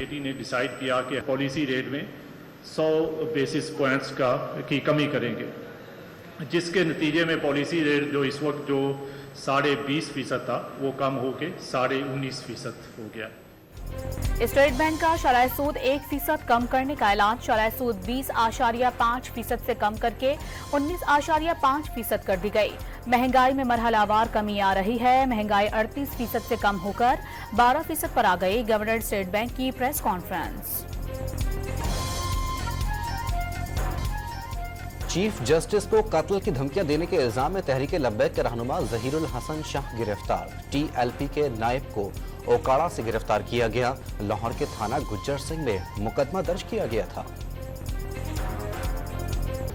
Committee ने decide किया कि पॉलिसी रेट में 100 बेसिस पॉइंट्स की कमी करेंगे, जिसके नतीजे में पॉलिसी रेट जो इस वक्त जो 20.5% था वो कम होकर 19.5% हो गया। स्टेट बैंक का शरह सूद 1% कम करने का ऐलान। शरह सूद 20.5% से कम करके 19.5% कर दी गई। महंगाई में मरहलावार कमी आ रही है। महंगाई 38% से कम होकर 12% पर आ गई। गवर्नर स्टेट बैंक की प्रेस कॉन्फ्रेंस। चीफ जस्टिस को कत्ल की धमकियां देने के इल्जाम में तहरीक लब्बैक के रहनुमा ज़हीरुल हसन शाह गिरफ्तार। TLP के नायब को ओकाड़ा से गिरफ्तार किया गया। लाहौर के थाना गुज्जर सिंह में मुकदमा दर्ज किया गया था।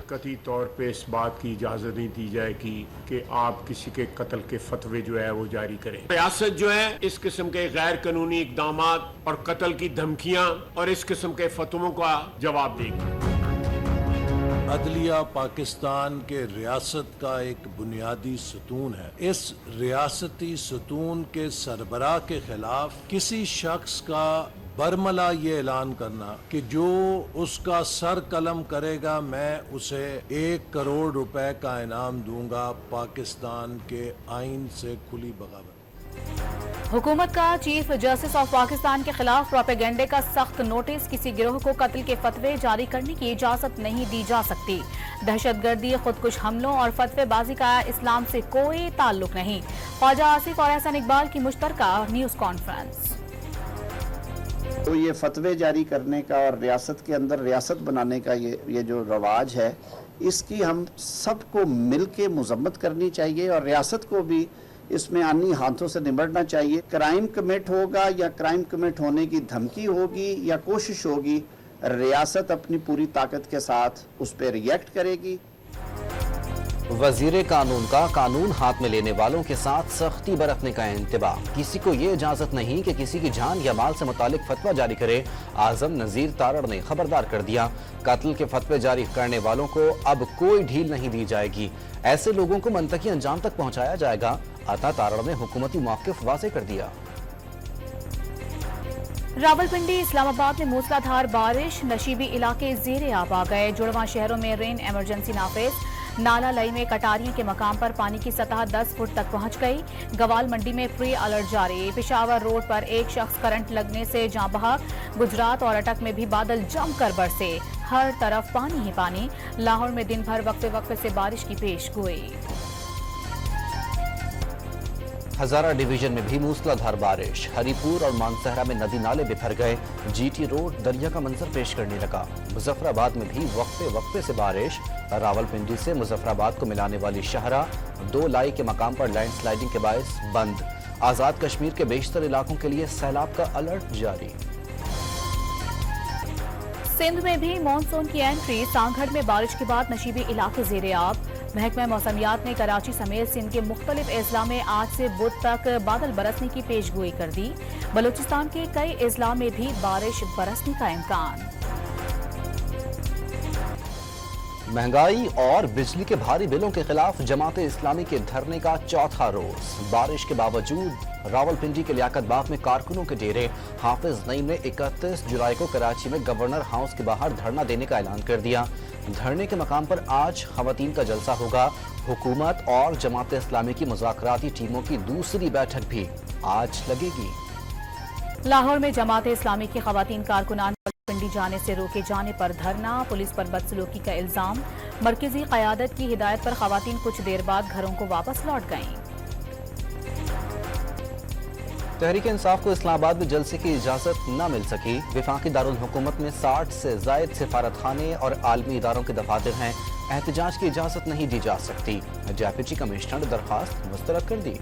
कतई तौर पे इस बात की इजाज़त नहीं दी जाएगी कि आप किसी के कत्ल के फतवे जो है वो जारी करें। रियासत जो है इस किस्म के गैर कानूनी इक़दामात और कत्ल की धमकियां और इस किस्म के फतवों का जवाब देगी। अदलिया पाकिस्तान के रियासत का एक बुनियादी सतून है। इस रियासती सतून के सरबराह के खिलाफ किसी शख्स का बरमला ये ऐलान करना कि जो उसका सर कलम करेगा मैं उसे 1 करोड़ रुपए का इनाम दूंगा, पाकिस्तान के आइन से खुली बगावत। हुकूमत का चीफ जस्टिस ऑफ पाकिस्तान के खिलाफ प्रोपेगेंडे का सख्त नोटिस। किसी गिरोह को कत्ल के फतवे जारी करने की इजाजत नहीं दी जा सकती। दहशतगर्दी, खुदकुश हमलों और फतवेबाजी का इस्लाम से कोई ताल्लुक नहीं। ख्वाजा आसिफ और एहसान इकबाल की मुश्तरका न्यूज कॉन्फ्रेंस। तो ये फतवे जारी करने का और रियासत के अंदर रियासत बनाने का ये जो रवाज है, इसकी हम सबको मिल के मजम्मत करनी चाहिए और रियासत को भी इसमें आनी हाथों से निपटना चाहिए। क्राइम कमिट होगा या क्राइम कमिट होने की धमकी होगी या कोशिश होगी, रियासत अपनी पूरी ताकत के साथ उस पर रिएक्ट करेगी। वजीर कानून का कानून हाथ में लेने वालों के साथ सख्ती बरतने का इंतबाह। किसी को ये इजाजत नहीं कि किसी की जान या माल से मुतालिक फतवा जारी करे। आजम नजीर तारड़ ने खबरदार कर दिया, कत्ल के फतवे जारी करने वालों को अब कोई ढील नहीं दी जाएगी। ऐसे लोगों को मंतकी अंजाम तक पहुंचाया जाएगा। अता तारड़ ने हुकूमती मौक़िफ़ वाज़ेह कर दिया। रावलपिंडी, इस्लामाबाद में मूसलाधार बारिश, नशीबी इलाके ज़ेरे आब आ गए। जुड़वां शहरों में रेन इमरजेंसी नाफिज। नाला लई में कटारियों के मकाम पर पानी की सतह 10 फुट तक पहुंच गई। गवाल मंडी में प्री अलर्ट जारी। पेशावर रोड पर एक शख्स करंट लगने से जाँ बहक। गुजरात और अटक में भी बादल जमकर बरसे। हर तरफ पानी ही पानी। लाहौर में दिन भर वक्फे वक्फे से बारिश की पेश गोई। हजारा डिवीजन में भी मूसलाधार बारिश। हरीपुर और मानसहरा में नदी नाले बिखर गए। GT रोड दरिया का मंजर पेश करने लगा। मुजफ्फराबाद में भी वक्फे वक्फे से बारिश। रावलपिंडी से मुजफ्फराबाद को मिलाने वाली शाहरा 2 लाई के मकाम पर लैंडस्लाइडिंग के बायस बंद। आजाद कश्मीर के बेशतर इलाकों के लिए सैलाब का अलर्ट जारी। सिंध में भी मानसून की एंट्री। सांगढ़ में बारिश के बाद नशीबी इलाके ज़ेरे आब। महकमा मौसमियात ने कराची समेत सिंध के मुख्तलिफ अजला में आज से बुध तक बादल बरसने की पेशगोई कर दी। बलूचिस्तान के कई अजला में भी बारिश बरसने का इम्कान। महंगाई और बिजली के भारी बिलों के खिलाफ जमात इस्लामी के धरने का चौथा रोज। बारिश के बावजूद रावलपिंडी के लियाकत बाग में कारकुनों के डेरे। हाफिज नईम ने 31 जुलाई को कराची में गवर्नर हाउस के बाहर धरना देने का ऐलान कर दिया। धरने के मकाम पर आज खवातीन का जलसा होगा। हुकूमत और जमात इस्लामी की मुज़ाकराती टीमों की दूसरी बैठक भी आज लगेगी। लाहौर में जमात इस्लामी की खवातीन कारकुनान पिंडी जाने से रोके जाने पर धरना। पुलिस पर बदसलूकी का इल्जाम। मरकजी क़यादत की हिदायत पर खवातीन कुछ देर बाद घरों को वापस लौट गईं। तहरीक इंसाफ को इस्लामाबाद में जलसे की इजाजत न मिल सकी। वफाकी दारुल हुकूमत में 60 से जायद सिफारत खाने और आलमी इदारों के दफातर हैं। एहतजाज की इजाजत नहीं दी जा सकती। डेप्यूटी कमिश्नर ने दरखास्त मुस्तरद कर दी।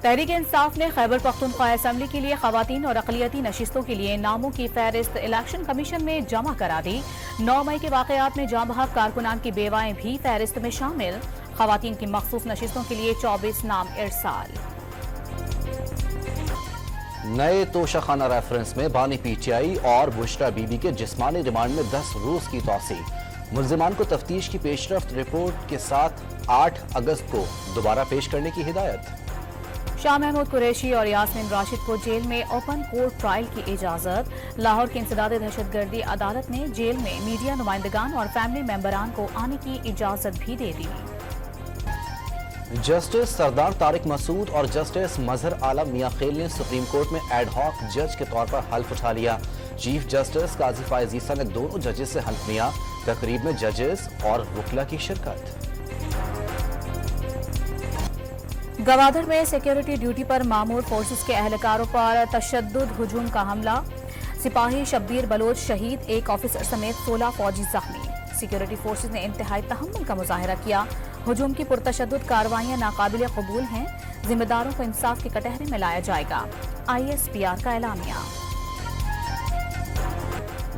तहरीक इंसाफ ने खैबर पख्तूनख्वा असेंबली के लिए खवातीन और अक़लियती नशिस्तों के लिए नामों की फहरिस्त इलेक्शन कमीशन में जमा करा दी। 9 मई के वाक़यात में जाँ बहक कारकुनान की बेवाएं भी फहरिस्त में शामिल। खवातीन की मखसूस नशिस्तों के लिए 24 नाम इरसाल। नए तोशाखाना रेफरेंस में बानी PTI और बुशरा बीबी के जिस्मानी रिमांड में 10 रोज की तौसी। मुल्जिमान को तफ्तीश की पेशरफ्त रिपोर्ट के साथ 8 अगस्त को दोबारा पेश करने की हिदायत। शाह महमूद कुरैशी और यास्मीन राशिद को जेल में ओपन कोर्ट ट्रायल की इजाजत। लाहौर की इंसदादे दहशतगर्दी अदालत ने जेल में मीडिया नुमाइंदगान और फैमिली मेंबरान को आने की इजाजत भी दे दी। जस्टिस सरदार तारिक मसूद और जस्टिस मजहर आलम मियां खेल ने सुप्रीम कोर्ट में एड हॉक जज के तौर पर हल्फ उठा लिया। चीफ जस्टिस काजी फायज ईसा ने दोनों जजेस से हल्फ लिया। तकरीब में जजेस और वकला की शिरकत। गवादर में सिक्योरिटी ड्यूटी पर मामूर फोर्सेस के अहलकारों पर तशद्दुद हुजूम का हमला। सिपाही शब्बीर बलोच शहीद, एक ऑफिसर समेत 16 फौजी जख्मी। सिक्योरिटी फोर्सेस ने इंतहाई तहम्मुल का मुजाहिरा किया। हुजूम की पुरतशद्दुद कार्रवाइयां नाकाबिल कबूल हैं। जिम्मेदारों को इंसाफ के कटहरे में लाया जाएगा। ISPR का एलामिया।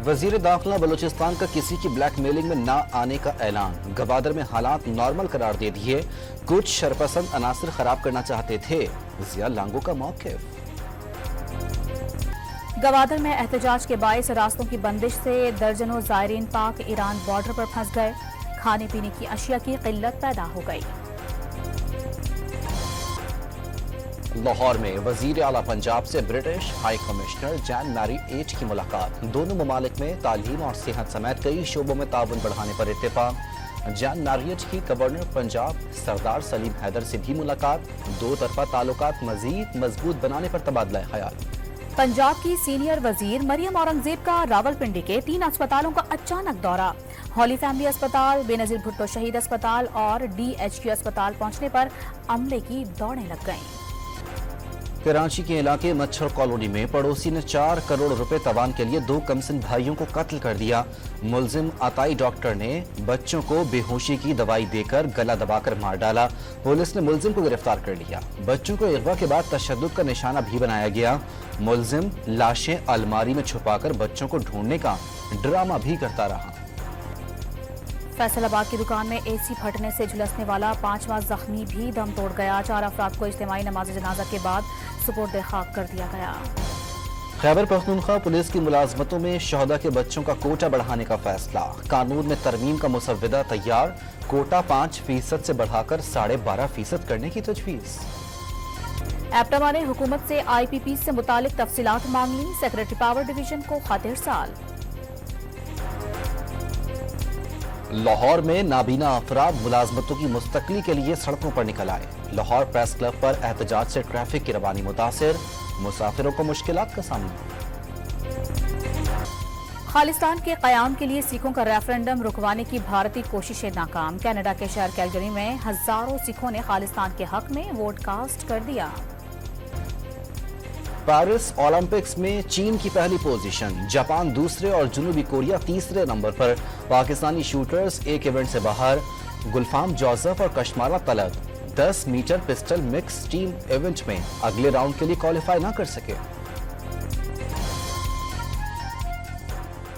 वजीर दाखिला बलूचिस्तान का किसी की ब्लैकमेलिंग में ना आने का ऐलान। गवादर में हालात नॉर्मल करार दे दिए। कुछ शरपसंद अनासर खराब करना चाहते थे। जिया लांगो का मौक़िफ़। गवादर में एहतजाज के बायस रास्तों की बंदिश से दर्जनों ज़ायरीन पाक ईरान बॉर्डर पर फंस गए। खाने पीने की अशिया की किल्लत पैदा हो गई। लाहौर में वजीर आला पंजाब से British high commissioner Jane Marriott 8 की मुलाकात। दोनों ममालिक में तालीम और सेहत समेत कई शोबों में ताउन बढ़ाने पर इत्तेफाक। जैन मैरियट की गवर्नर पंजाब सरदार सलीम हैदर से भी मुलाकात। दो तरफा ताल्लुकात मजीद मजबूत बनाने पर तबादला ख्याल। पंजाब की सीनियर वजीर मरियम औरंगजेब का रावलपिंडी के 3 अस्पतालों का अचानक दौरा। हॉली फैमिली अस्पताल, बेनजीर भुट्टो शहीद अस्पताल और DHQ अस्पताल पहुंचने पर अमले की दौड़ें लग गईं। कराची के इलाके मच्छर कॉलोनी में पड़ोसी ने 4 करोड़ रुपए तवान के लिए 2 कमसिन भाइयों को कत्ल कर दिया। मुलजिम अताई डॉक्टर ने बच्चों को बेहोशी की दवाई देकर गला दबाकर मार डाला। पुलिस ने मुलजिम को गिरफ्तार कर लिया। बच्चों को अगवा के बाद तशद्दुद का निशाना भी बनाया गया। मुलजिम लाशें अलमारी में छुपाकर बच्चों को ढूंढने का ड्रामा भी करता रहा। फैसलाबाद की दुकान में AC फटने से झुलसने वाला 5वां जख्मी भी दम तोड़ गया। 4 अफराद को इज्तिमाई नमाज जनाजा के बाद सुपुर्द खाक कर दिया गया। खैबर पख्तूनख्वा पुलिस की मुलाजमतों में शहदा के बच्चों का कोटा बढ़ाने का फैसला। कानून में तरमीम का मुसव्वदा तैयार। कोटा 5% से बढ़ाकर 12.5% करने की तजवीज़। एप्टमा ने हुकूमत से IPP से मुतालिक तफसीलात मांग ली। सेक्रेटरी पावर डिवीजन को खत इरसाल। लाहौर में नाबीना अफराद मुलाजमतों की मुस्तकली के लिए सड़कों पर निकल आए। लाहौर प्रेस क्लब पर एहतजाज से ट्रैफिक की रवानी मुतासिर। मुसाफिरों को मुश्किलात का सामना। खालिस्तान के कयाम के लिए सिखों का रेफरेंडम रुकवाने की भारतीय कोशिशें नाकाम। कनाडा के शहर कैलगरी में हजारों सिखों ने खालिस्तान के हक में वोट कास्ट कर दिया। पेरिस ओलंपिक्स में चीन की पहली पोजीशन, जापान दूसरे और जनूबी कोरिया तीसरे नंबर पर। पाकिस्तानी शूटर्स एक इवेंट से बाहर। गुलफाम जोसेफ और Kashmala Talat 10 metre pistol mix team event में अगले राउंड के लिए क्वालिफाई न कर सके।